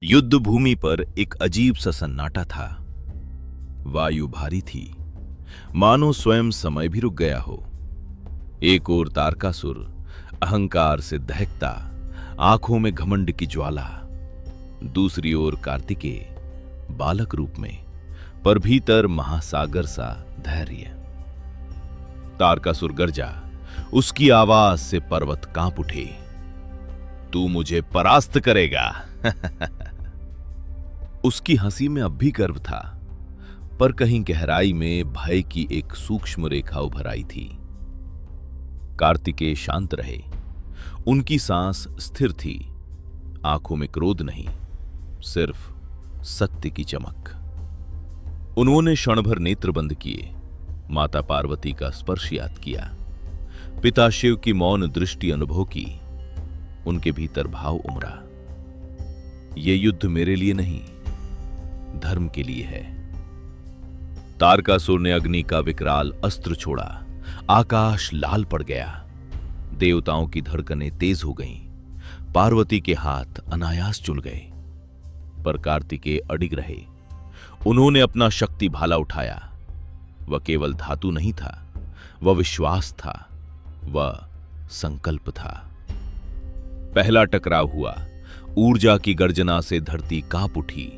युद्ध भूमि पर एक अजीब सा सन्नाटा था। वायु भारी थी, मानो स्वयं समय भी रुक गया हो। एक ओर तारकासुर अहंकार से दहकता, आंखों में घमंड की ज्वाला। दूसरी ओर कार्तिकेय बालक रूप में, पर भीतर महासागर सा धैर्य। तारकासुर गरजा, उसकी आवाज से पर्वत कांप उठे। तू मुझे परास्त करेगा। उसकी हंसी में अब भी गर्व था, पर कहीं गहराई में भय की एक सूक्ष्म रेखा उभर आई थी। कार्तिकेय शांत रहे, उनकी सांस स्थिर थी, आंखों में क्रोध नहीं, सिर्फ सत्य की चमक। उन्होंने क्षण भर नेत्र बंद किए, माता पार्वती का स्पर्श याद किया, पिता शिव की मौन दृष्टि अनुभव की। उनके भीतर भाव उमड़ा, ये युद्ध मेरे लिए नहीं, धर्म के लिए है। तारकासुर ने अग्नि का विकराल अस्त्र छोड़ा, आकाश लाल पड़ गया, देवताओं की धड़कनें तेज हो गईं, पार्वती के हाथ अनायास चुल गए। पर कार्तिकेय अडिग रहे। उन्होंने अपना शक्ति भाला उठाया। वह केवल धातु नहीं था, वह विश्वास था, वह संकल्प था। पहला टकराव हुआ, ऊर्जा की गर्जना से धरती कांप उठी,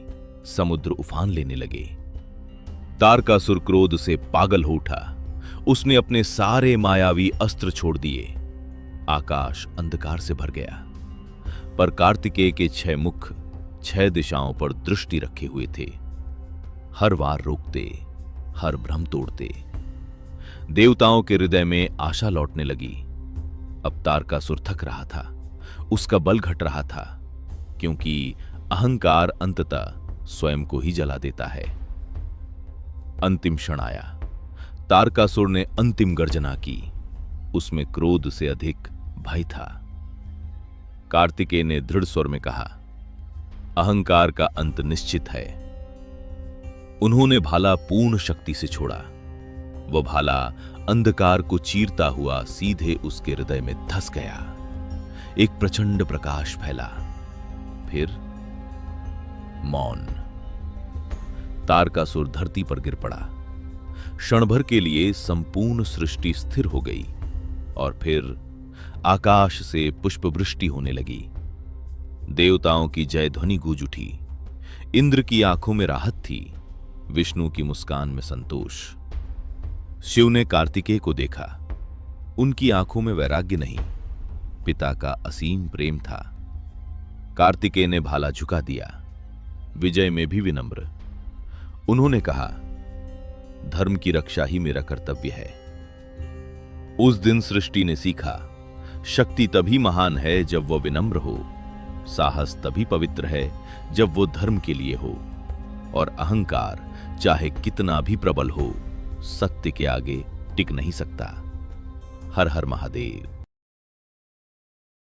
समुद्र उफान लेने लगे। तारकासुर क्रोध से पागल हो उठा। उसने अपने सारे मायावी अस्त्र छोड़ दिए। आकाश अंधकार से भर गया, पर कार्तिकेय के 6 मुख 6 दिशाओं पर दृष्टि रखे हुए थे। हर वार रोकते, हर भ्रम तोड़ते। देवताओं के हृदय में आशा लौटने लगी। अब तारकासुर थक रहा था, उसका बल घट रहा था, क्योंकि अहंकार अंततः स्वयं को ही जला देता है। अंतिम क्षण आया। तारकासुर ने अंतिम गर्जना की। उसमें क्रोध से अधिक भय था। कार्तिकेय ने दृढ़ स्वर में कहा, अहंकार का अंत निश्चित है। उन्होंने भाला पूर्ण शक्ति से छोड़ा। वह भाला अंधकार को चीरता हुआ सीधे उसके हृदय में धंस गया। एक प्रचंड प्रकाश फैला, फिर मौन। तारकासुर धरती पर गिर पड़ा। क्षण भर के लिए संपूर्ण सृष्टि स्थिर हो गई, और फिर आकाश से पुष्पवृष्टि होने लगी। देवताओं की जय ध्वनि गूंज उठी। इंद्र की आंखों में राहत थी, विष्णु की मुस्कान में संतोष। शिव ने कार्तिकेय को देखा। उनकी आंखों में वैराग्य नहीं, पिता का असीम प्रेम था। कार्तिकेय ने भाला झुका दिया, विजय में भी विनम्र। उन्होंने कहा, धर्म की रक्षा ही मेरा कर्तव्य है। उस दिन सृष्टि ने सीखा, शक्ति तभी महान है जब वह विनम्र हो, साहस तभी पवित्र है जब वो धर्म के लिए हो, और अहंकार चाहे कितना भी प्रबल हो, सत्य के आगे टिक नहीं सकता। हर हर महादेव।